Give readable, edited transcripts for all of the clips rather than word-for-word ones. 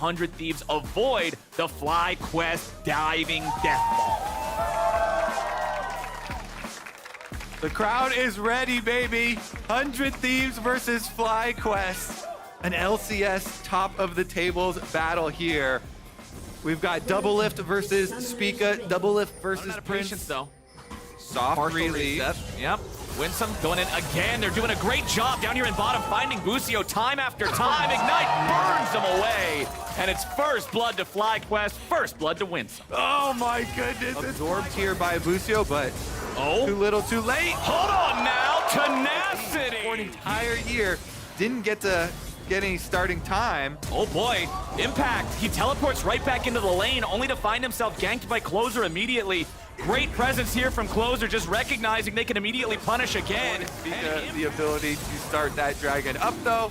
100 Thieves avoid the FlyQuest diving death ball. The crowd is ready, baby. 100 Thieves versus FlyQuest. An LCS top of the tables battle here. We've got Double Lift versus Spica, Double Lift versus Prince. Patience, though. Soft Partial release. reset. Yep. Winsome going in again. They're doing a great job down here in bottom, finding Busio time after time. Ignite burns them away. And it's first blood to FlyQuest, first blood to Winsome. Oh my goodness. Absorbed here by Busio, but too little, too late. Hold on now. Tenacity. For an entire year, didn't get to get any starting time. Oh boy, Impact. He teleports right back into the lane, only to find himself ganked by Closer immediately. Great presence here from Closer, just recognizing they can immediately punish again. The ability to start that dragon up though,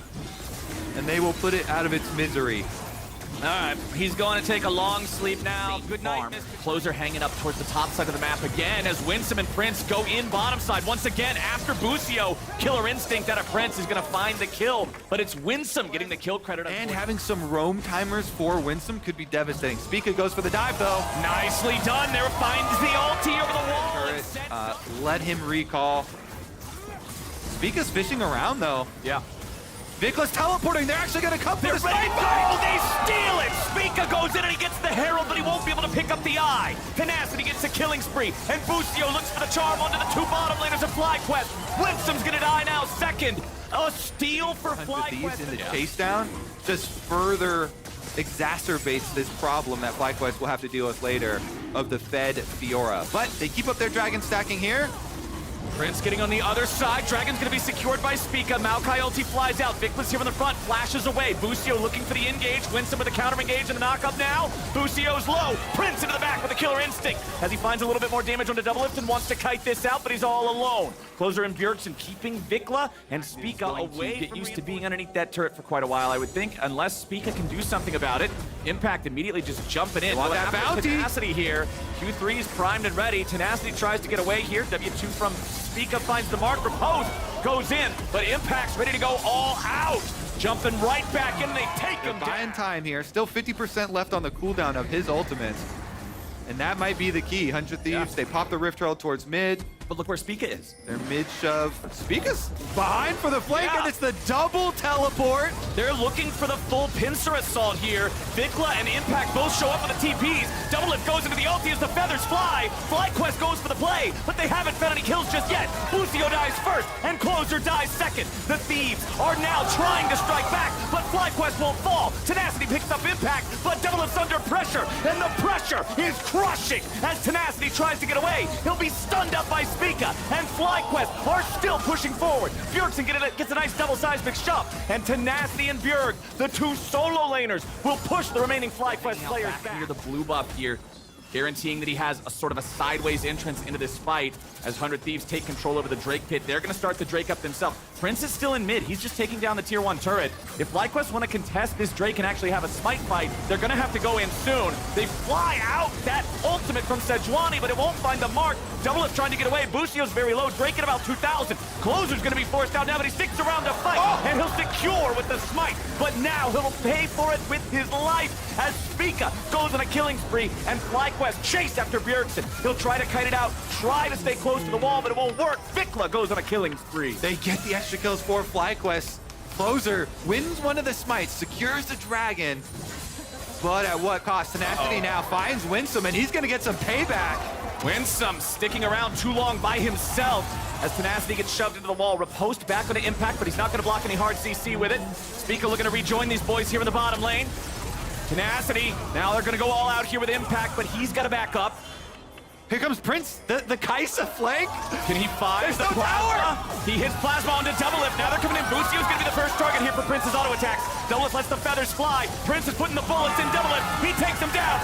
and they will put it out of its misery. All right, he's going to take a long sleep now. Good night, Mr. Closer hanging up towards the top side of the map again as Winsome and Prince go in bottom side. Once again, after Busio, Killer Instinct out of Prince is going to find the kill, but it's Winsome getting the kill credit. And having some roam timers for Winsome could be devastating. Spica goes for the dive though. Nicely done. There finds the ulti over the wall. Let him recall. Spica's fishing around though. Yeah. Vicla's teleporting. They're actually going to come for the ready. Oh, they steal it. Spica goes in and he gets the Herald, but he won't be able to pick up the eye. Tenacity gets a killing spree, and Busio looks for the charm onto the two bottom laners of FlyQuest. Winsome's going to die now second. A steal for FlyQuest. In the chase down just further exacerbates this problem that FlyQuest will have to deal with later of the fed Fiora. But they keep up their dragon stacking here. Prince getting on the other side. Dragon's going to be secured by Spica. Maokai ulti flies out. Vicla's here in the front. Flashes away. Busio looking for the engage. Winsome with the counter engage and the knock up now. Busio's low. Prince into the back with a Killer Instinct as he finds a little bit more damage on the Double Lift and wants to kite this out, but he's all alone. Closer and Bjergsen keeping Vicla and Spica away. Get used to being underneath that turret for quite a while, I would think, unless Spica can do something about it. Impact immediately just jumping in. Want that bounty. Tenacity here. Q3 is primed and ready. Tenacity tries to get away here. W2 from Spica finds the mark. Repose goes in, but Impact's ready to go all out. Jumping right back in, they take him down. Buying time here. Still 50% left on the cooldown of his ultimate. And that might be the key. 100 Thieves, they pop the Rift Herald towards mid. But look where Spica is. Their mid shove. Spica's behind for the flank, and it's the double teleport. They're looking for the full pincer assault here. Vicla and Impact both show up with the TPs. Double Lift goes into the ulti as the feathers fly. FlyQuest goes for the play, but they haven't found any kills just yet. Busio dies first, and Closer dies second. The Thieves are now trying to strike back, but FlyQuest won't fall. Tenacity picks up Impact, but Double Lift's under pressure, and the pressure is crushing as Tenacity tries to get away. He'll be stunned up by Spica, and FlyQuest are still pushing forward. Bjergsen gets a nice double seismic shove, and Tenacity and Bjerg, the two solo laners, will push the remaining FlyQuest players back. Near the blue buff here, guaranteeing that he has a sort of a sideways entrance into this fight as 100 Thieves take control over the Drake pit. They're going to start the Drake up themselves. Prince is still in mid. He's just taking down the tier 1 turret. If FlyQuest want to contest this Drake and actually have a smite fight, they're going to have to go in soon. They fly out that ultimate from Sejuani, but it won't find the mark. Double Lift trying to get away. Busio's very low. Drake at about 2,000. Closer's going to be forced out now, but he sticks around to fight, and he'll secure with the smite. But now he'll pay for it with his life as Spica goes on a killing spree, and FlyQuest chase after Bjergsen. He'll try to kite it out, try to stay close to the wall, but it won't work. Vicla goes on a killing spree. They get the extra kills for FlyQuest. Closer wins one of the smites, secures the dragon, but at what cost? Tenacity now finds Winsome, and he's going to get some payback. Winsome sticking around too long by himself as Tenacity gets shoved into the wall. Riposte back on the Impact, but he's not going to block any hard CC with it. Spica looking to rejoin these boys here in the bottom lane. Tenacity, now they're going to go all out here with Impact, but he's got to back up. Here comes Prince, the Kaisa flank. Can he find the plasma? He hits plasma onto Double Lift. Now they're coming in. Busio's going to be the first target here for Prince's auto attacks. Double Lift lets the feathers fly. Prince is putting the bullets in Double Lift. He takes him down.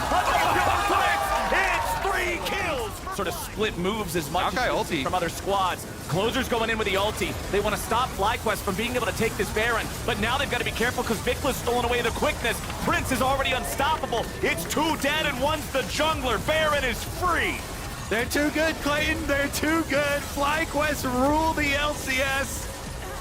It's 3 kills. Sort of split moves as much as from other squads. Closer's going in with the ulti. They want to stop FlyQuest from being able to take this Baron, but now they've got to be careful because Vicla's stolen away the quickness. Prince is already unstoppable. It's 2 dead and 1's the jungler. Baron is free. They're too good, Clayton. They're too good. FlyQuest rule the LCS.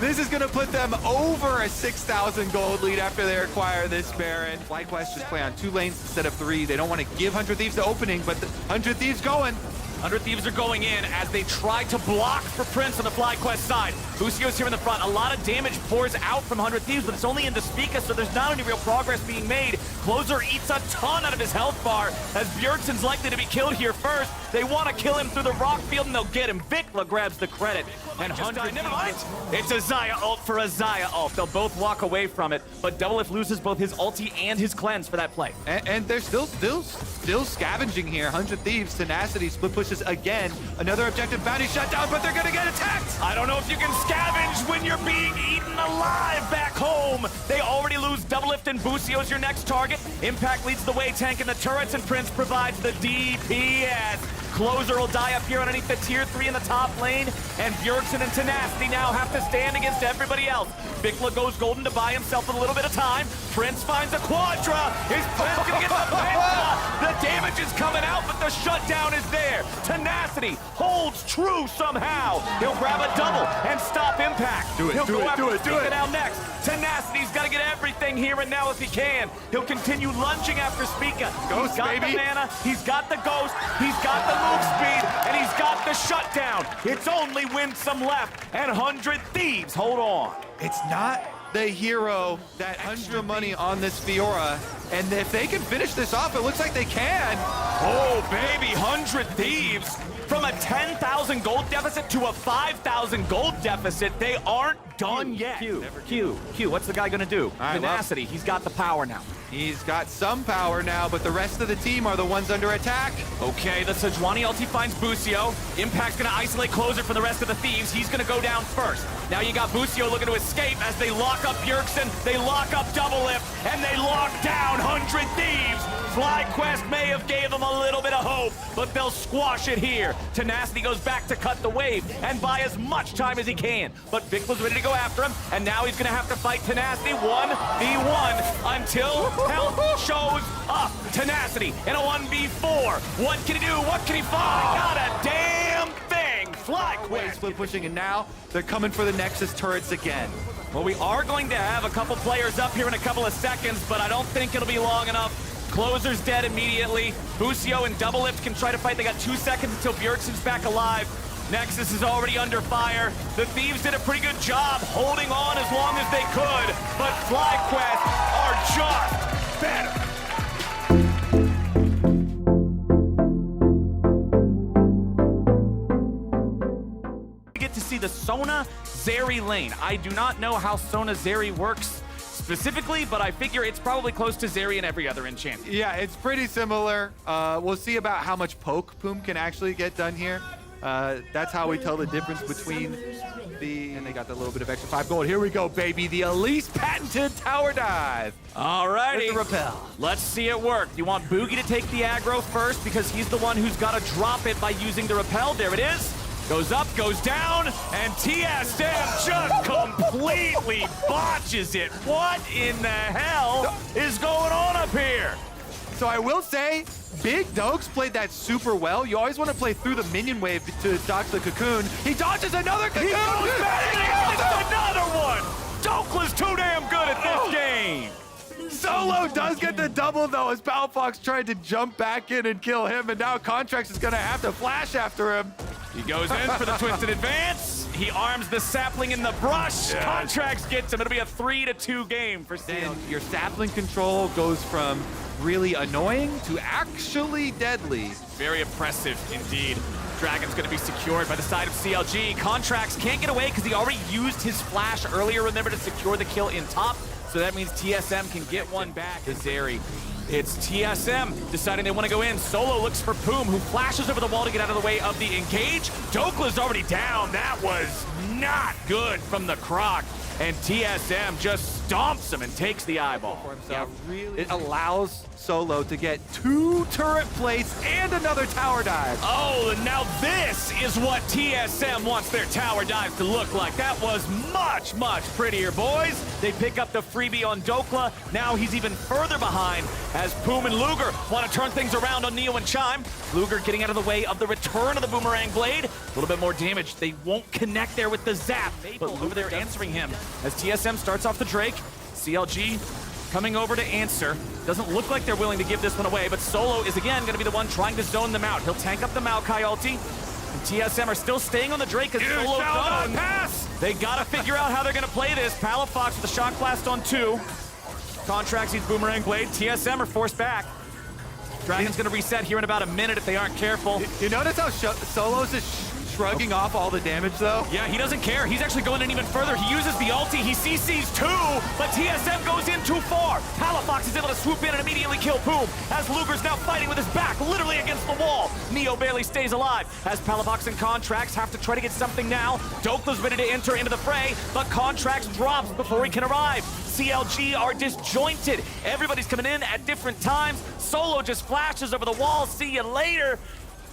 This is going to put them over a 6,000 gold lead after they acquire this Baron. FlyQuest just play on 2 lanes instead of 3. They don't want to give 100 Thieves the opening, but the 100 Thieves going. 100 Thieves are going in as they try to block for Prince on the FlyQuest side. Busio's here in the front. A lot of damage pours out from 100 Thieves, but it's only into Spica, so there's not any real progress being made. Closer eats a ton out of his health bar as Bjergsen's likely to be killed here first. They want to kill him through the rock field, and they'll get him. Vikla grabs the credit. And 100 never mind. It's a Xayah ult for a Xayah ult. They'll both walk away from it, but Doublelift loses both his ulti and his cleanse for that play. And they're still scavenging here. 100 Thieves, Tenacity, split pushes again. Another objective bounty shut down, but they're gonna get attacked! I don't know if you can scavenge when you're being eaten alive back home. They already lose Doublelift, and Busio's your next target. Impact leads the way, tanking the turrets, and Prince provides the DPS. Closer will die up here underneath the tier 3 in the top lane, and Bjergsen and Tenacity now have to stand against everybody else. Vikla goes golden to buy himself a little bit of time. Prince finds a Quadra. Is Prince gonna get the Penta? The damage is coming out, but the shutdown is there. Tenacity holds true somehow. He'll grab a double and stop Impact. Do it, He'll do go it, after do it, do Spica it. now next. Tenacity's got to get everything here and now if he can. He'll continue lunging after Spica. Ghost, He's got baby. the mana, he's got the ghost, he's got the move speed, and he's got the shutdown. It's only Winsome left, and 100 Thieves hold on. It's not the hero that extra money on this Fiora, and if they can finish this off, it looks like they can. Oh, baby, 100 Thieves. From a 10,000 gold deficit to a 5,000 gold deficit, they aren't done yet. Q, what's the guy gonna do? right, Tenacity, he's got the power now. He's got some power now, but the rest of the team are the ones under attack. Okay, the Sejuani ulti finds Busio. Impact's gonna isolate Closer from the rest of the Thieves. He's gonna go down first. Now you got Busio looking to escape as they lock up Bjergsen, they lock up Doublelift, and they lock down 100 Thieves. FlyQuest may have gave them a little bit of hope, but they'll squash it here. Tenacity goes back to cut the wave and buy as much time as he can. But Vikla's ready to go after him, and now he's gonna have to fight Tenacity 1v1 until help shows up. Tenacity in a 1v4. What can he do? What can he find? Not a damn thing. FlyQuest. Split pushing, and now they're coming for the Nexus turrets again. Well, we are going to have a couple players up here in a couple of seconds, but I don't think it'll be long enough. Closer's dead immediately. Busio and Doublelift can try to fight. They got 2 seconds until Bjergsen's back alive. Nexus is already under fire. The Thieves did a pretty good job holding on as long as they could, but FlyQuest are just better. We get to see the Sona Zeri lane. I do not know how Sona Zeri works specifically, but I figure it's probably close to Zeri and every other enchant. Yeah, it's pretty similar. We'll see about how much poke Poom can actually get done here. That's how we tell the difference between the... And they got the little bit of extra 5 gold. Here we go, baby. The Elise patented tower dive. Alrighty. With the repel. Let's see it work. You want Boogie to take the aggro first because he's the one who's got to drop it by using the repel. There it is. Goes up, goes down, and TSM just completely botches it. What in the hell is going on up here? So I will say, Big Dokes played that super well. You always want to play through the minion wave to dodge the cocoon. He dodges another cocoon! He goes back and gets another one! Dokla's too damn good at this game! Solo does get the double, though, as Palfox tried to jump back in and kill him, and now Contracts is going to have to flash after him. He goes in for the twisted advance. He arms the sapling in the brush. Yes. Contracts gets him. It'll be a 3-2 game for Then CLG. your sapling control goes from really annoying to actually deadly. Very impressive indeed. Dragon's going to be secured by the side of CLG. Contracts can't get away because he already used his flash earlier, remember, to secure the kill in top. So that means TSM can get one back. Zeri. It's TSM deciding they want to go in. Solo looks for Poom, who flashes over the wall to get out of the way of the engage. Dokla's already down. That was not good from the Croc. and TSM just stomps him and takes the eyeball. Yeah, really. It allows Solo to get 2 turret plates and another tower dive. Oh, and now this is what TSM wants their tower dives to look like. That was much, much prettier, boys. They pick up the freebie on Dokla. Now he's even further behind as Poom and Luger want to turn things around on Neo and Chime. Luger getting out of the way of the return of the Boomerang Blade. A little bit more damage. They won't connect there with the zap, but over there answering him as TSM starts off the Drake. CLG coming over to answer. Doesn't look like they're willing to give this one away, but Solo is again going to be the one trying to zone them out. He'll tank up the Maokai ulti. And TSM are still staying on the Drake as Solo zone. Pass! They gotta figure out how they're gonna play this. Palafox with the Shock Blast on 2. Contracts needs Boomerang Blade. TSM are forced back. Dragon's gonna reset here in about a minute if they aren't careful. You notice how Solo's just shrugging off all the damage, though? Yeah, he doesn't care. He's actually going in even further. He uses the ulti. He CCs 2, but TSM goes in too far. Palafox is able to swoop in and immediately kill Poom, as Luger's now fighting with his back literally against the wall. Neo barely stays alive, as Palafox and Contracts have to try to get something now. Dokla's ready to enter into the fray, but Contracts drops before he can arrive. CLG are disjointed. Everybody's coming in at different times. Solo just flashes over the wall. See you later.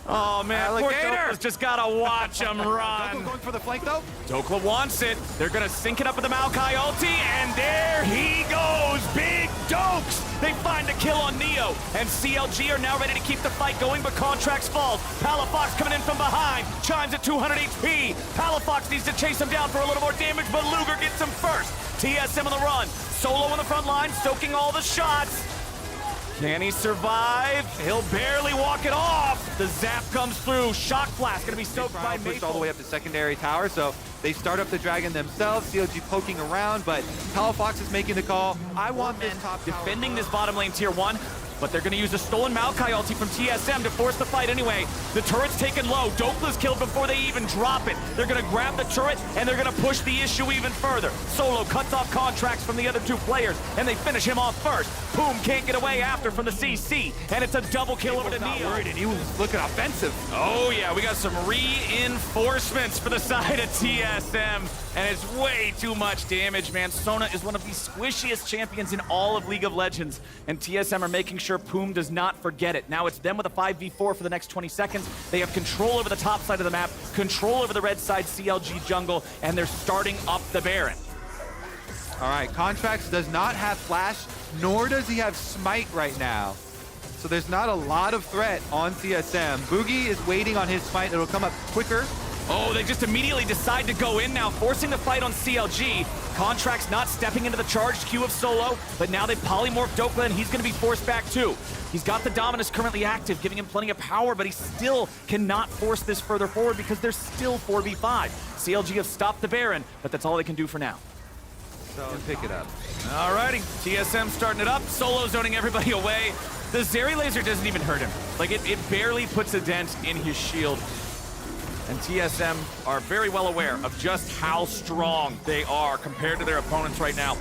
Oh man, poor Dokla's just gotta watch him run. Dokla going for the flank though? Dokla wants it. They're gonna sync it up with the Maokai ulti, and there he goes, Big Dokes! They find the kill on Neo, and CLG are now ready to keep the fight going, but Contracts falls. Palafox coming in from behind, Chimes at 200 HP. Palafox needs to chase him down for a little more damage, but Luger gets him first. TSM on the run, Solo on the front line, soaking all the shots. Can he survive? He'll barely walk it off. The zap comes through. Shock Blast gonna be stoked by Maple. All the way up to secondary tower, so they start up the Dragon themselves. CLG poking around, but Palafox is making the call. I want this top tower. Defending this bottom lane tier 1. But they're going to use the stolen Maokai ulti from TSM to force the fight anyway. The turret's taken low. Dokla's killed before they even drop it. They're going to grab the turret, and they're going to push the issue even further. Solo cuts off Contracts from the other 2 players, and they finish him off first. Poom can't get away after from the CC, and it's a double kill over to Neo. Worried, and he was looking offensive. Oh yeah, we got some reinforcements for the side of TSM, and it's way too much damage, man. Sona is one of the squishiest champions in all of League of Legends, and TSM are making sure Poom does not forget it. Now it's them with a 5v4 for the next 20 seconds. They have control over the top side of the map, control over the red side CLG jungle, and they're starting up the Baron. All right, Contracts does not have Flash, nor does he have Smite right now. So there's not a lot of threat on TSM. Boogie is waiting on his Smite. It'll come up quicker. Oh, they just immediately decide to go in now, forcing the fight on CLG. Contracts not stepping into the charged queue of Solo, but now they polymorph Dokla, and he's going to be forced back too. He's got the Dominus currently active, giving him plenty of power, but he still cannot force this further forward because they're still 4v5. CLG have stopped the Baron, but that's all they can do for now. So pick it up. Alrighty, TSM starting it up. Solo zoning everybody away. The Zeri laser doesn't even hurt him. Like, it barely puts a dent in his shield. And TSM are very well aware of just how strong they are compared to their opponents right now.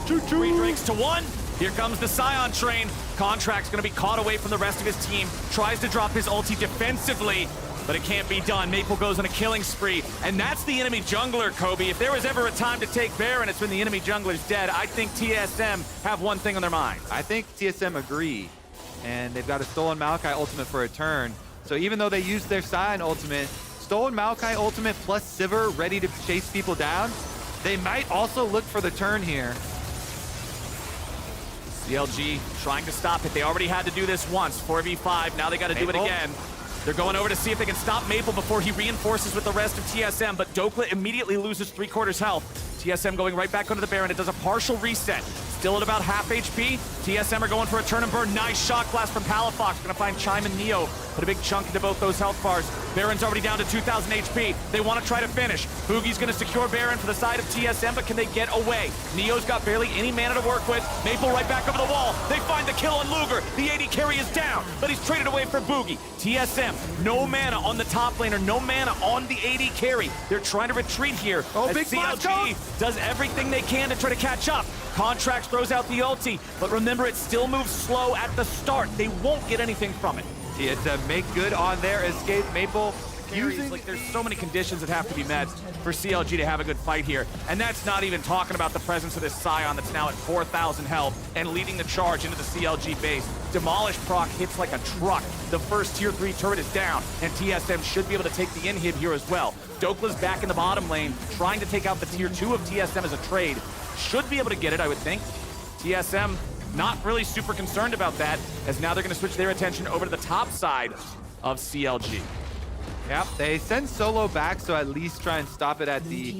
3 drinks to 1. Here comes the Scion train. Contract's gonna be caught away from the rest of his team. Tries to drop his ulti defensively, but it can't be done. Maple goes on a killing spree, and that's the enemy jungler, Kobe. If there was ever a time to take Baron, it's when the enemy jungler's dead. I think TSM have one thing on their mind. I think TSM agree, and they've got a stolen Maokai ultimate for a turn. So even though they used their Scion ultimate, stolen Maokai ultimate plus Sivir ready to chase people down, they might also look for the turn here. CLG trying to stop it. They already had to do this once, 4v5. Now they got to do it again. They're going over to see if they can stop Maple before he reinforces with the rest of TSM, but Dokla immediately loses 3/4 health. TSM going right back onto the Baron. It does a partial reset. Still at about half HP. TSM are going for a turn and burn. Nice shock blast from Palafox. Gonna find Chime and Neo. Put a big chunk into both those health bars. Baron's already down to 2,000 HP. They want to try to finish. Boogie's gonna secure Baron for the side of TSM, but can they get away? Neo's got barely any mana to work with. Maple right back over the wall. They find the kill on Luger. The AD carry is down, but he's traded away for Boogie. TSM, no mana on the top laner, no mana on the AD carry. They're trying to retreat here. Oh, as big CLG does everything they can to try to catch up. Contracts throws out the ulti, but remember, it still moves slow at the start. They won't get anything from it. TSM make good on their escape. Maple carries, like there's so many conditions that have to be met for CLG to have a good fight here. And that's not even talking about the presence of this Scion that's now at 4,000 health and leading the charge into the CLG base. Demolish proc hits like a truck. The first tier 3 turret is down, and TSM should be able to take the inhib here as well. Dokla's back in the bottom lane, trying to take out the tier 2 of TSM as a trade. Should be able to get it, I would think. TSM not really super concerned about that, as now they're going to switch their attention over to the top side of CLG. Yep, they send Solo back, so at least try and stop it at the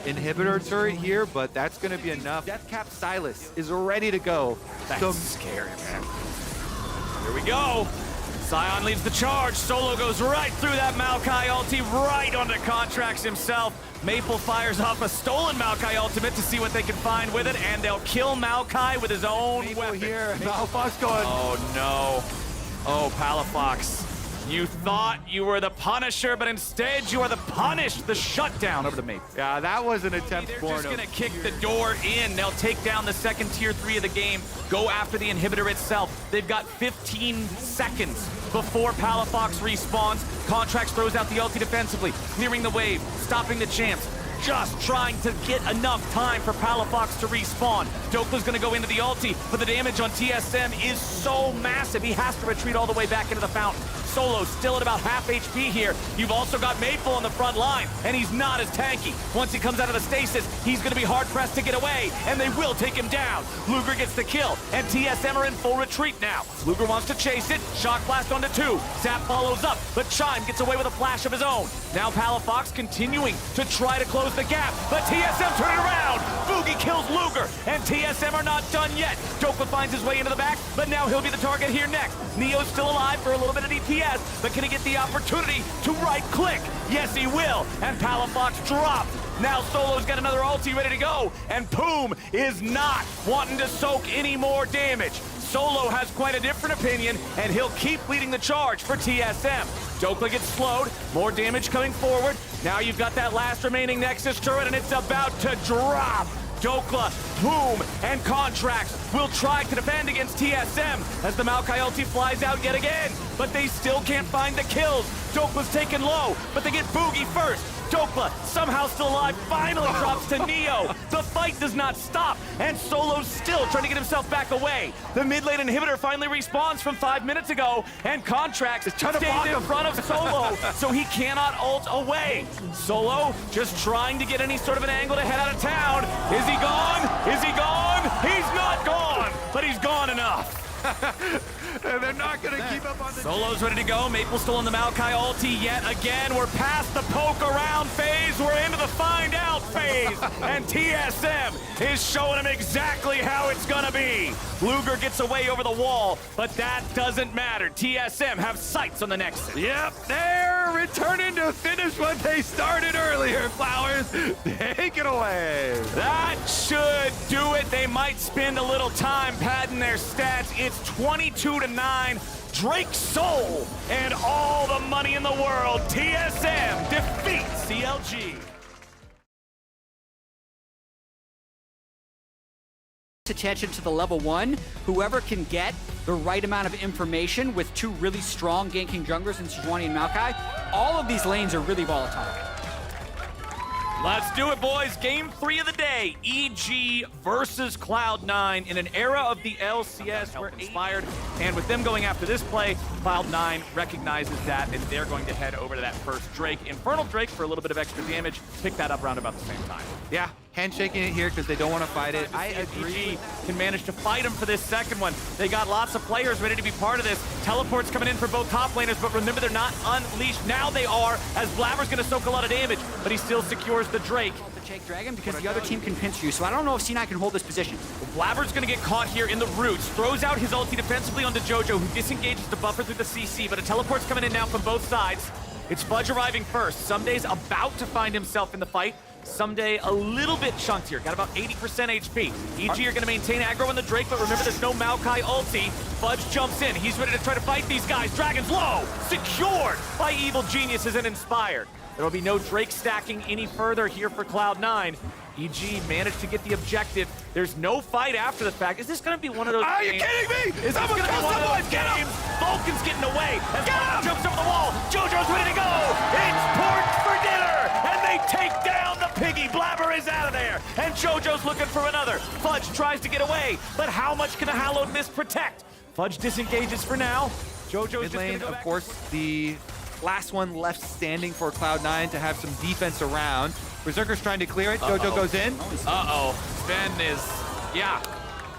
inhibitor turret here, but that's going to be enough. Deathcap Silas is ready to go. That's scary, man. Here we go. Scion leads the charge. Solo goes right through that Maokai ulti, right onto Contracts himself. Maple fires off a stolen Maokai ultimate to see what they can find with it, and they'll kill Maokai with his own weapon. Here, Palafox going. Oh, no. Oh, Palafox. You thought you were the Punisher, but instead you are the punished. The shutdown over the Maple. Yeah, that was an attempt. They're just going to kick the door in. They'll take down the second tier 3 of the game, go after the inhibitor itself. They've got 15 seconds before Palafox respawns. Contracts throws out the ulti defensively, clearing the wave, stopping the champs. Just trying to get enough time for Palafox to respawn. Dokla's gonna go into the ulti, but the damage on TSM is so massive, he has to retreat all the way back into the fountain. Solo still at about half HP here. You've also got Maple on the front line, and he's not as tanky. Once he comes out of the stasis, he's gonna be hard-pressed to get away, and they will take him down. Luger gets the kill, and TSM are in full retreat now. Luger wants to chase it, shock blast onto 2. Zap follows up, but Chime gets away with a flash of his own. Now Palafox continuing to try to close the gap, but TSM turn it around. Boogie kills Luger, and TSM are not done yet. Dokla finds his way into the back, but now he'll be the target here next. Neo's still alive for a little bit of DPS, but can he get the opportunity to right-click? Yes, he will, and Palafox dropped. Now Solo's got another ulti ready to go, and Poom is not wanting to soak any more damage. Solo has quite a different opinion, and he'll keep leading the charge for TSM. Dokla gets slowed, more damage coming forward. Now you've got that last remaining Nexus turret, and it's about to drop. Dokla, Poom, and Contracts will try to defend against TSM as the Maokai ulti flies out yet again, but they still can't find the kills. Dokla's taken low, but they get Boogie first. Dokla, somehow still alive, finally drops to Neo. The fight does not stop, and Solo's still trying to get himself back away. The mid-lane inhibitor finally respawns from 5 minutes ago, and Contracts stays in front of Solo, so he cannot ult away. Solo just trying to get any sort of an angle to head out of town. Is he gone? Is he gone? He's not gone, but he's gone enough. And they're not going to keep up on the... Solo's ready to go. Maple still in the Maokai ulti yet again. We're past the poke around phase. We're into the find out phase. And TSM is showing him exactly how it's going to be. Luger gets away over the wall, but that doesn't matter. TSM have sights on the Nexus. Yep, they're returning to finish what they started earlier, Flowers. Take it away. That should do it. They might spend a little time padding their stats. It's 22-9. Drake's soul and all the money in the world. TSM defeats CLG. Attention to the level 1. Whoever can get the right amount of information with 2 really strong ganking junglers in Sejuani and Maokai, all of these lanes are really volatile. Let's do it, boys. Game 3 of the day. EG versus Cloud9 in an era of the LCS where inspired. And with them going after this play, Cloud9 recognizes that, and they're going to head over to that first Drake. Infernal Drake for a little bit of extra damage. Pick that up around about the same time. Yeah, handshaking it here because they don't want to fight it. I agree. EG can manage to fight him for this second one. They got lots of players ready to be part of this. Teleports coming in for both top laners, but remember, they're not unleashed. Now they are, as Blabber's going to soak a lot of damage, but he still secures the Drake. The Jake Dragon because the other team can pinch you, so I don't know if C9 can hold this position. Blabber's gonna get caught here in the roots, throws out his ulti defensively onto Jojo, who disengages the buffer through the CC, but a teleport's coming in now from both sides. It's Fudge arriving first. Sumday's about to find himself in the fight. Someday a little bit chunkier, got about 80% HP. EG are gonna maintain aggro on the Drake, but remember there's no Maokai ulti. Fudge jumps in, he's ready to try to fight these guys. Dragon's low, secured by evil geniuses and inspired. There will be no Drake stacking any further here for Cloud9. EG managed to get the objective. There's no fight after the fact. Is this going to be one of those Are you games? kidding me? Is this going to be one of those games? Vulcan's getting away as Vulcan jumps over the wall. Jojo's ready to go. It's Jojo's looking for another. Fudge tries to get away, but how much can a hallowed mist protect? Fudge disengages for now. Jojo's Mid just gonna lane, go of back. course, the last one left standing for Cloud9 to have some defense around. Berserker's trying to clear it. Jojo goes in. Uh-oh. Ben is, yeah.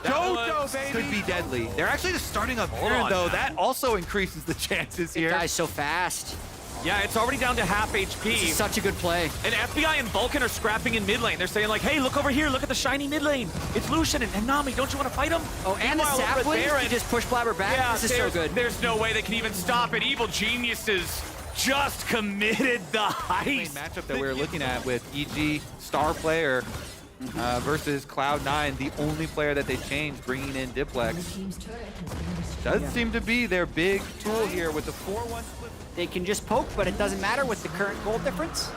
Jojo, baby! Could be deadly. They're actually just starting up here, on though. now. That also increases the chances It here. dies so fast. Yeah, it's already down to half This HP. is such a good play. And FBI and Vulcan are scrapping in mid lane. They're saying like, hey, look over here, look at the shiny mid lane. It's Lucian and Nami, don't you want to fight him? Oh, and the Meanwhile, over at saplings Baron- to just push Blabber back. Yeah, This is so good. There's no way they can even stop it. Evil Geniuses just committed the Main heist. matchup that we were looking at with EG, star player, versus Cloud9, the only player that they changed, bringing in Diplex. Does seem to be their big tool here with the 4-1 split. They can just poke, but it doesn't matter with the current gold difference.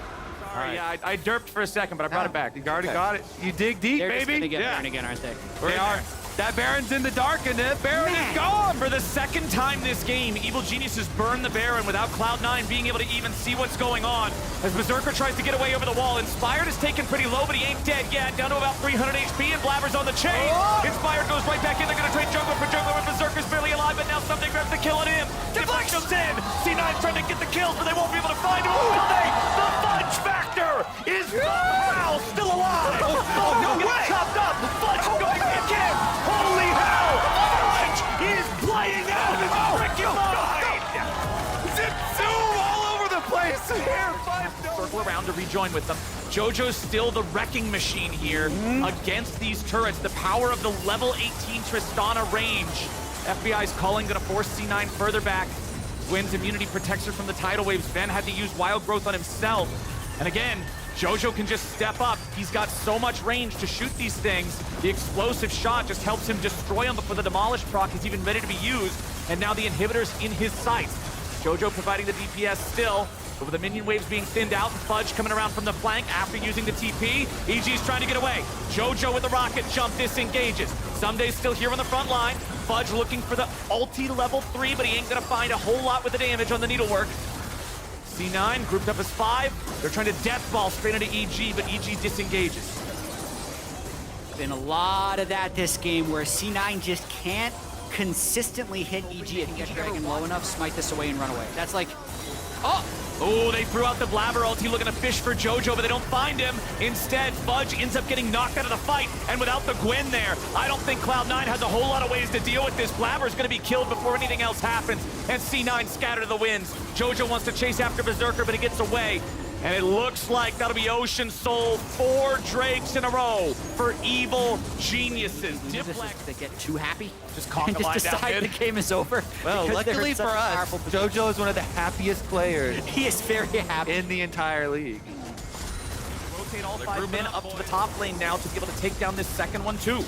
Sorry, yeah, I derped for a second, but I brought it back. You already got it. You dig deep, They're just baby. gonna get Yeah. Baron again, aren't they? They are. That Baron's in the dark, and that Baron is gone. For the second time this game, Evil Geniuses burn the Baron without Cloud9 being able to even see what's going on. As Berserker tries to get away over the wall, Inspired is taken pretty low, but he ain't dead yet. Down to about 300 HP, and Blabber's on the chain. Inspired goes right back in. They're going to trade jungler for jungler, with Berserker's barely alive, but now something grabs the kill on him. Deflex goes in. C9's trying to get the kills, but they won't be able to find him. Oh, they? The Fudge Factor is somehow still alive. Oh, no way. Chopped up. Fudge going again. Holy hell. Fudge is playing out his freaking mind. Zip zoom all over the place here. Circle around to rejoin with them. Jojo's still the wrecking machine here against these turrets. The power of the level 18 Tristana range. FBI's calling, gonna force C9 further back. Gwyn's immunity protects her from the tidal waves. Ben had to use wild growth on himself. And again, Jojo can just step up. He's got so much range to shoot these things. The explosive shot just helps him destroy them before the demolish proc is even ready to be used. And now the inhibitor's in his sights. Jojo providing the DPS still, but with the minion waves being thinned out and Fudge coming around from the flank after using the TP, EG's trying to get away. Jojo with the rocket jump disengages. Sunday's still here on the front line. Fudge looking for the ulti level 3, but he ain't gonna find a whole lot with the damage on the needlework. C9 grouped up as 5. They're trying to death ball straight into EG, but EG disengages. Been a lot of that this game where C9 just can't consistently hit EG. If you get Dragon low enough, smite this away and run away. That's like, Oh, they threw out the Blabber ulti looking to fish for Jojo, but they don't find him. Instead, Fudge ends up getting knocked out of the fight, and without the Gwen there, I don't think Cloud9 has a whole lot of ways to deal with this. Blabber's gonna be killed before anything else happens, and C9 scattered to the winds. Jojo wants to chase after Berserker, but he gets away. And it looks like that'll be Ocean Soul, 4 Drakes in a row for Evil Geniuses. they get too happy. Just conk and a just line down decide mid. the game is over. Well, because they're luckily in for such a us, powerful position. Jojo is one of the happiest players He is very happy. in the entire league. Rotate all 5 men up to the top lane now to be able to take down this second one too.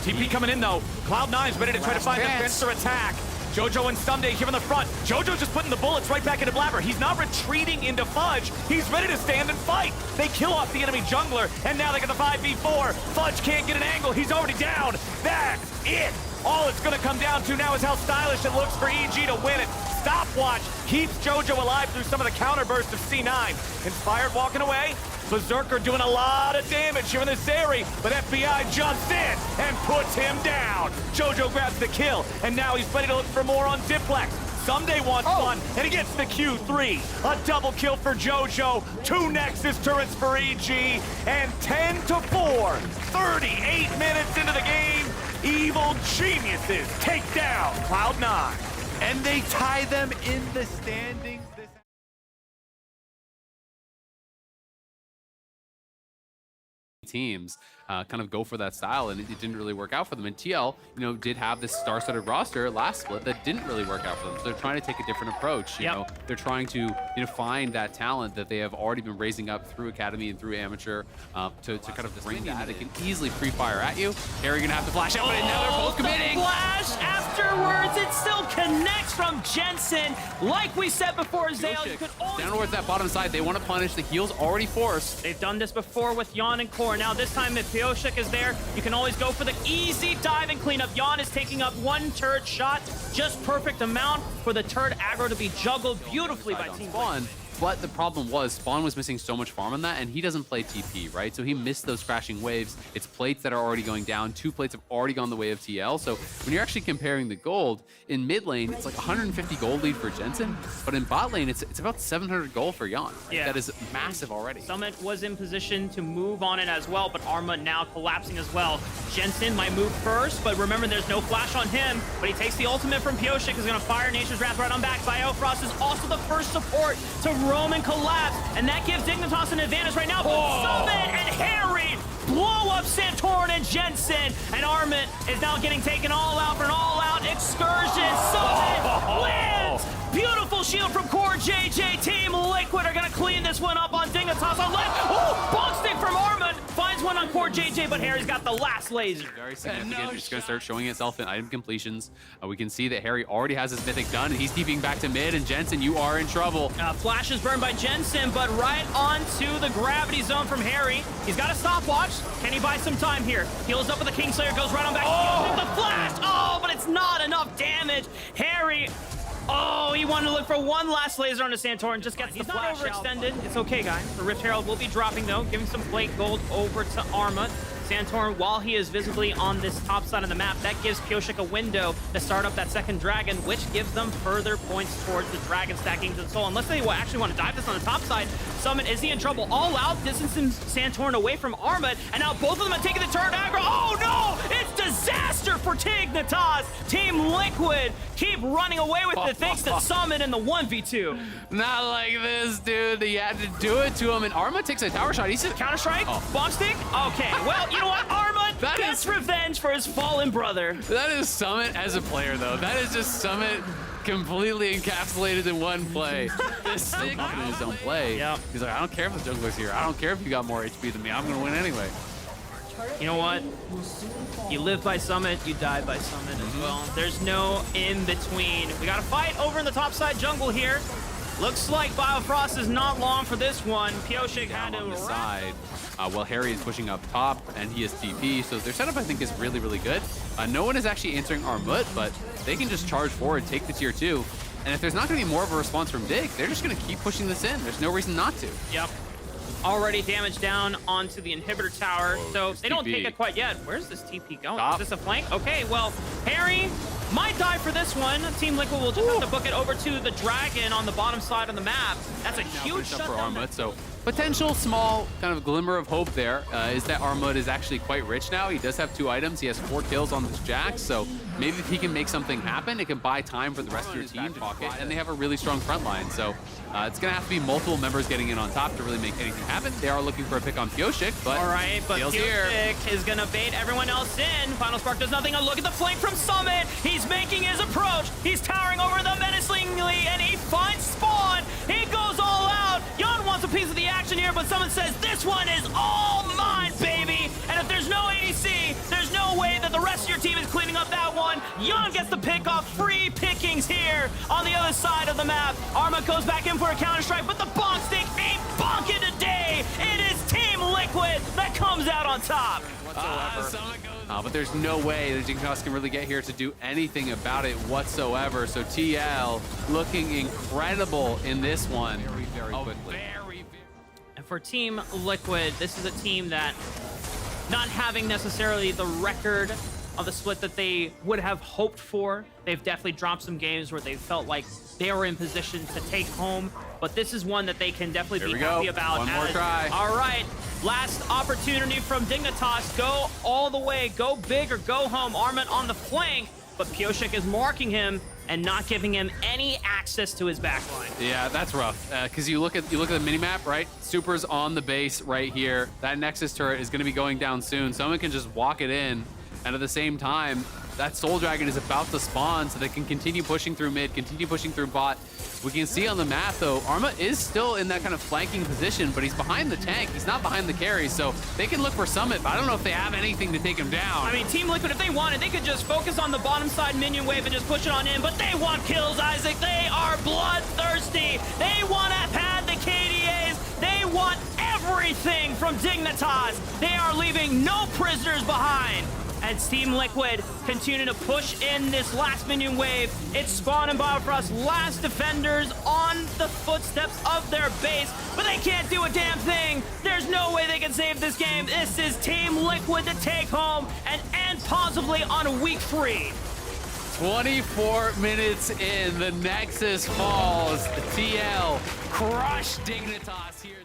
TP coming in though. Cloud9's ready to try to Last find chance. the fence or attack. Jojo and Someday here in the front. Jojo's just putting the bullets right back into Blabber. He's not retreating into Fudge. He's ready to stand and fight. They kill off the enemy jungler, and now they get the 5v4. Fudge can't get an angle. He's already down. That's it. All it's going to come down to now is how stylish it looks for EG to win it. Stopwatch keeps Jojo alive through some of the counter bursts of C9. Inspired walking away. Berserker doing a lot of damage here in this area, but FBI jumps in and puts him down. Jojo grabs the kill, and now he's ready to look for more on Diplex. Someday wants one, and he gets the Q3. A double kill for Jojo, 2 Nexus turrets for EG, and 10-4. 38 minutes into the game, Evil Geniuses take down Cloud9. And they tie them in the standings. Teams kind of go for that style, and it didn't really work out for them. And TL, did have this star-studded roster last split that didn't really work out for them. So they're trying to take a different approach. You know, they're trying to find that talent that they have already been raising up through academy and through amateur to kind of bring that. It can easily pre-fire at you. Harry gonna have to flash out, but now they're both committing. The flash afterwards, it still connects from Jensen. Like we said before, Zale, you could always... Down towards that bottom side, they want to punish. The heal's already forced. They've done this before with Yon and Core. Now this time, if Pioshik is there, you can always go for the easy dive and cleanup. Yon is taking up 1 turret shot, just perfect amount for the turret aggro to be juggled beautifully by Team Spawn. But the problem was Spawn was missing so much farm on that, and he doesn't play TP, right? So he missed those crashing waves. It's plates that are already going down. 2 plates have already gone the way of TL. So when you're actually comparing the gold, in mid lane, it's like 150 gold lead for Jensen, but in bot lane, it's about 700 gold for Jan. Yeah. That is massive already. Summit was in position to move on it as well, but Arma now collapsing as well. Jensen might move first, but remember there's no flash on him, but he takes the ultimate from Pioshik, is gonna fire Nature's Wrath right on back. Biofrost is also the first support to roam and collapse, and that gives Dignitas an advantage right now, but Summit and Harry blow up Santorin and Jensen, and Armit is now getting taken all out for an all-out excursion. Summit wins! Beautiful shield from Core JJ. Team Liquid are gonna clean this one up on Dignitas on left. Oh, bonk stick from Armit. Finds one on Core JJ, but Harry's got the last laser. Very significant. It's going to start showing itself in item completions. We can see that Harry already has his mythic done, and he's TPing back to mid, and Jensen, you are in trouble. Flash is burned by Jensen, but right onto the gravity zone from Harry. He's got a stopwatch. Can he buy some time here? Heals up with the Kingslayer, goes right on back to the flash. Oh, but it's not enough damage. Harry, oh, he wanted to look for one last laser on the Santorin, just gets the flash overextended. It's okay, guys. The Rift Herald will be dropping, though, giving some plate gold over to Arma. Santorin, while he is visibly on this top side of the map, that gives Pioshik a window to start up that second dragon, which gives them further points towards the dragon stacking to the soul. Unless they actually want to dive this on the top side, Summit, is he in trouble? All out, distancing Santorin away from Armut, and now both of them are taking the turn aggro. Oh no! It's disaster for Dignitas! Team Liquid keep running away with it thanks to Summit in the 1v2. Not like this, dude. He had to do it to him, and Arma takes a tower shot. He's just Counter-strike? Bomb stick? Okay, well, you know what? Armut gets revenge for his fallen brother. That is Summit as a player, though. That is just Summit completely encapsulated in one play. This stick in his own play. Yeah. He's like, I don't care if the jungler's here. I don't care if you got more HP than me. I'm gonna win anyway. You know what? You live by Summit, you die by Summit as well. There's no in between. We got a fight over in the top side jungle here. Looks like Biofrost is not long for this one. Pioshik had On to the side, while Harry is pushing up top, and he is TP, so their setup I think is really, really good. No one is actually answering Armut, but they can just charge forward, take the tier 2, and if there's not going to be more of a response from Dig, they're just going to keep pushing this in. There's no reason not to. Yep. Already damage down onto the inhibitor tower, so they don't TP. take it quite yet. Where's this TP going? Top. Is this a flank? Okay, well, Harry might die for this one. Team Liquid will just have to book it over to the dragon on the bottom side of the map. That's a huge Finished up for shutdown. Armut, so potential small kind of glimmer of hope there is that Armut is actually quite rich now. He does have 2 items. He has 4 kills on this Jax, so maybe if he can make something happen, it can buy time for the rest of your team to pocket, and they have a really strong front line, so it's going to have to be multiple members getting in on top to really make anything happen. They are looking for a pick on Pioshik, but All right, but Steel's here. Pioshik is gonna bait everyone else in. Final Spark does nothing. A look at the flank from Summit. He's making his approach. He's towering over them menacingly, and he finds Spawn. He goes all out. Jan wants a piece of the action here, but Summit says, this one is all mine, baby. And if there's no ADC, there's no way that the rest of your team is cleaning up that one. Jan gets the pick off. Free pickings here on the other side of the map. Arma goes back in for a counter-strike, but the bonk stick ain't bonking today. It is Team Liquid that comes out on top. But there's no way that Dignitas can really get here to do anything about it whatsoever. So TL looking incredible in this one. Very quickly. And for Team Liquid, this is a team that, not having necessarily the record of the split that they would have hoped for, they've definitely dropped some games where they felt like they were in position to take home. But this is one that they can definitely be happy about. One more try. All right, last opportunity from Dignitas. Go all the way, go big or go home. Armut on the flank, but Pioshik is marking him and not giving him any access to his backline. Yeah, that's rough. Because you look at the minimap, right? Super's on the base right here. That Nexus turret is going to be going down soon. Someone can just walk it in, and at the same time, that Soul Dragon is about to spawn, so they can continue pushing through mid, continue pushing through bot. We can see on the map, though, Arma is still in that kind of flanking position, but he's behind the tank. He's not behind the carry, so they can look for Summit, but I don't know if they have anything to take him down. I mean, Team Liquid, if they wanted, they could just focus on the bottom side minion wave and just push it on in, but they want kills, Isaac. They are bloodthirsty. They want to pad the KDAs. They want everything from Dignitas. They are leaving no prisoners behind. As Team Liquid continue to push in this last minion wave. It's Spawn and Biofrost, last defenders on the footsteps of their base, but they can't do a damn thing. There's no way they can save this game. This is Team Liquid to take home and end possibly on week 3. 24 minutes in, the Nexus falls. The TL crush Dignitas here.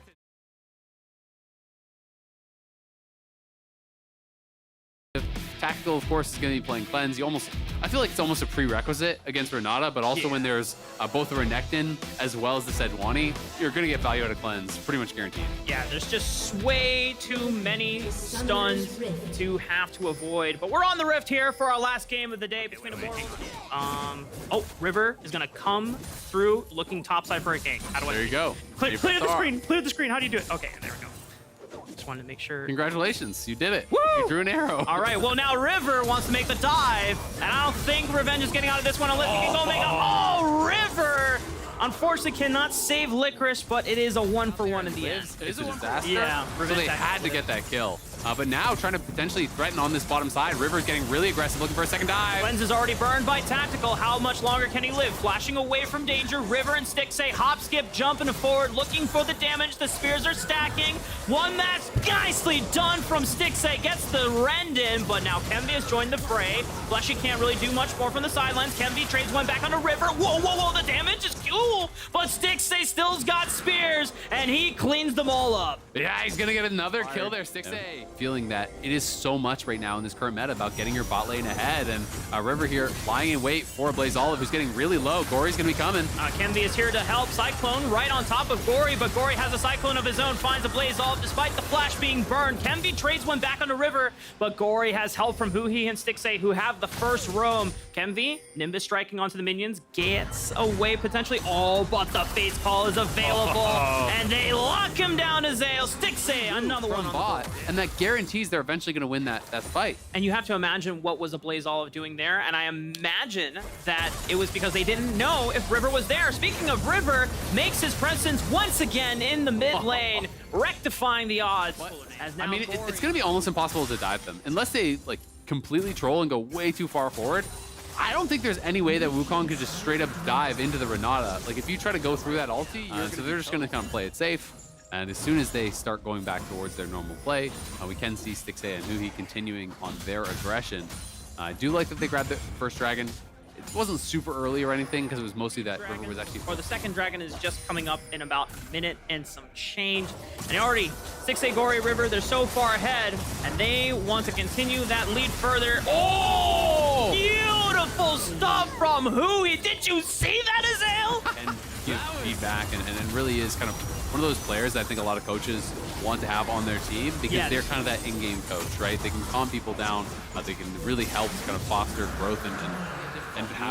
Tactical, of course, is going to be playing Cleanse. I feel like it's almost a prerequisite against Renata, but also when there's both the Renekton as well as the Sejuani, you're going to get value out of Cleanse, pretty much guaranteed. Yeah, there's just way too many stuns to have to avoid. But we're on the Rift here for our last game of the day between Immortals. Oh, River is going to come through looking topside for a gank. How do I? There you go. Clear the screen. Clear the screen. How do you do it? Okay, there we go. Just wanted to make sure. Congratulations, you did it. Woo! You threw an arrow. All right, well now River wants to make the dive, and I don't think Revenge is getting out of this one unless he can go make a... Oh, River! Unfortunately cannot save Licorice, but it is a 1-for-1 in the end. It's a disaster. Yeah, so they had to get that kill. But now trying to potentially threaten on this bottom side. River's getting really aggressive, looking for a second dive. Cleanse is already burned by Tactical. How much longer can he live? Flashing away from danger. River and Stixxay hop, skip, jumping forward, looking for the damage. The spears are stacking. One match nicely done from Stixxay. Gets the rend in, but now Kemvi has joined the fray. Fleshy can't really do much more from the sidelines. Kemvi trades one back onto River. Whoa, whoa, whoa, the damage is cool. But Stixxay still's got spears, and he cleans them all up. Yeah, he's gonna get another kill there, Stixxay. Feeling that it is so much right now in this current meta about getting your bot lane ahead, and River here lying in wait for Blaze Olive, who's getting really low. Gory's gonna be coming. Kemvi is here to help. Cyclone right on top of Gory, but Gory has a Cyclone of his own, finds a Blaze Olive despite the flash being burned. Kemvi trades one back onto River, but Gory has help from Huhi and Stixxay, who have the first roam. Kemvi, Nimbus striking onto the minions, gets away potentially. Oh, but the Fate's Call is available, and they lock him down to Zale. Stixxay, another one on bot, the board. and that guarantees they're eventually going to win that fight. And you have to imagine what was a Blaze Olive doing there, and I imagine that it was because they didn't know if River was there. Speaking of River, makes his presence once again in the mid lane, rectifying the odds. I mean, it's going to be almost impossible to dive them unless they like completely troll and go way too far forward. I don't think there's any way that Wukong could just straight up dive into the Renata. Like if you try to go through that ulti, so they're just going to kind of play it safe. And as soon as they start going back towards their normal play, we can see Stixxay and Huhi continuing on their aggression. I do like that they grabbed the first dragon. It wasn't super early or anything because it was mostly that River was actually... Or the second dragon is just coming up in about a minute and some change. And already, Stixxay, Gory, River, they're so far ahead, and they want to continue that lead further. Oh! Beautiful stuff from Huhi. Did you see that, Azale? And give feedback, and it really is kind of one of those players that I think a lot of coaches want to have on their team because they're kind of that in-game coach, right? They can calm people down. They can really help to kind of foster growth and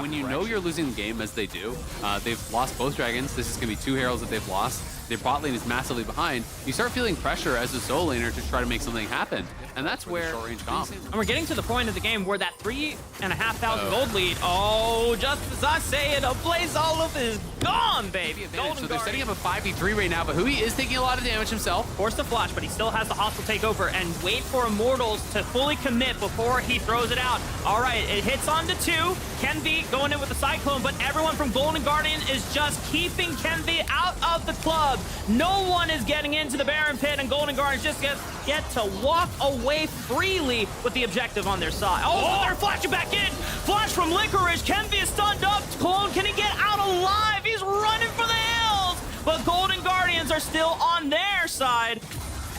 when you know you're losing the game, as they do, they've lost both dragons. This is going to be 2 heralds that they've lost. Their bot lane is massively behind. You start feeling pressure as a solo laner to try to make something happen. And that's where short range comp. And we're getting to the point of the game where that 3,500 gold lead, oh, just as I say it, a Blaze Olive is gone, baby. So they're setting up a 5v3 right now, but Huhi is taking a lot of damage himself. Forced to flash, but he still has the hostile takeover and wait for Immortals to fully commit before he throws it out. All right, it hits onto 2. Kenvi going in with the Cyclone, but everyone from Golden Guardian is just keeping Kenvi out of the club. No one is getting into the Baron Pit, and Golden Guardians just get to walk away freely with the objective on their side. Oh, they're flashing back in. Flash from Licorice. Kenvi is stunned up. Clone, can he get out alive? He's running for the hills. But Golden Guardians are still on their side.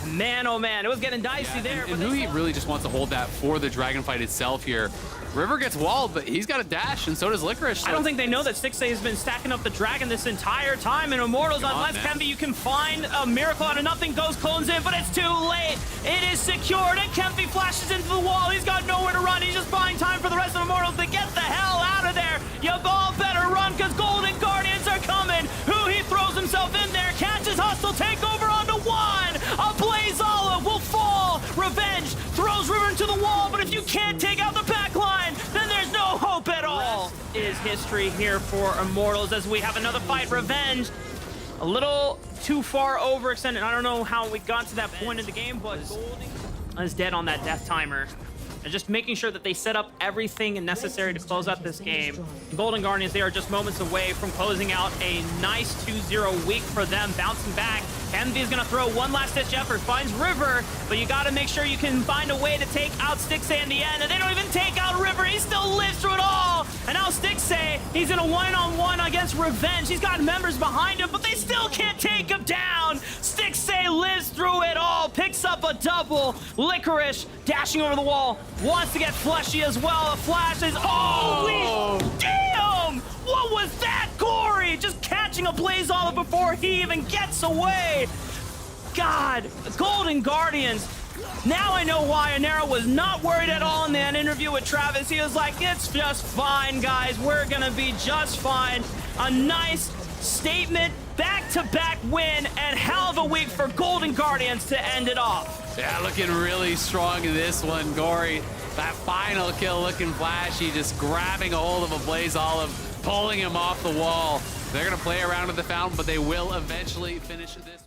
Man, oh man, it was getting dicey there. And Huhi really just wants to hold that for the dragon fight itself here. River gets walled, but he's got a dash, and so does Licorice. So I don't think they know that Stixxay has been stacking up the dragon this entire time in Immortals. Unless, Kemvi, you can find a miracle out of nothing. Goes clones in, but it's too late. It is secured, and Kemvi flashes into the wall. He's got nowhere to run. He's just buying time for the rest of Immortals to get the hell out of there. You all better run, because Golden Guardians are coming. Huhi throws himself in there, catches hostile takeover onto 1. A Blaze Olive will fall. Revenge throws River into the wall, but if you can't take out the back line, then there's no hope at all. Is history here for Immortals as we have another fight. Revenge, a little too far overextended. I don't know how we got to that point in the game, but Golding is dead on that death timer. and just making sure that they set up everything necessary to close out this game. Golden Guardians, they are just moments away from closing out a nice 2-0 week for them, bouncing back. Envy is going to throw one last-ditch effort, finds River, but you got to make sure you can find a way to take out Stixxay in the end, and they don't even take out River. He still lives through it all, and now Stixxay, he's in a one-on-one against Revenge. He's got members behind him, but they still can't take him down. Stixxay lives through it all, picks up a double. Licorice dashing over the wall, wants to get Fleshy as well. A flash is, holy damn! What was that, Corey? Just catching a Blaze Olive before he even gets away. God, Golden Guardians. Now I know why Anera was not worried at all in that interview with Travis. He was like, it's just fine, guys. We're gonna be just fine. A nice statement, back-to-back win, and hell of a week for Golden Guardians to end it off. Yeah, looking really strong in this one, Gory. That final kill looking flashy, just grabbing a hold of a Blaze Olive, pulling him off the wall. They're gonna play around with the fountain, but they will eventually finish this.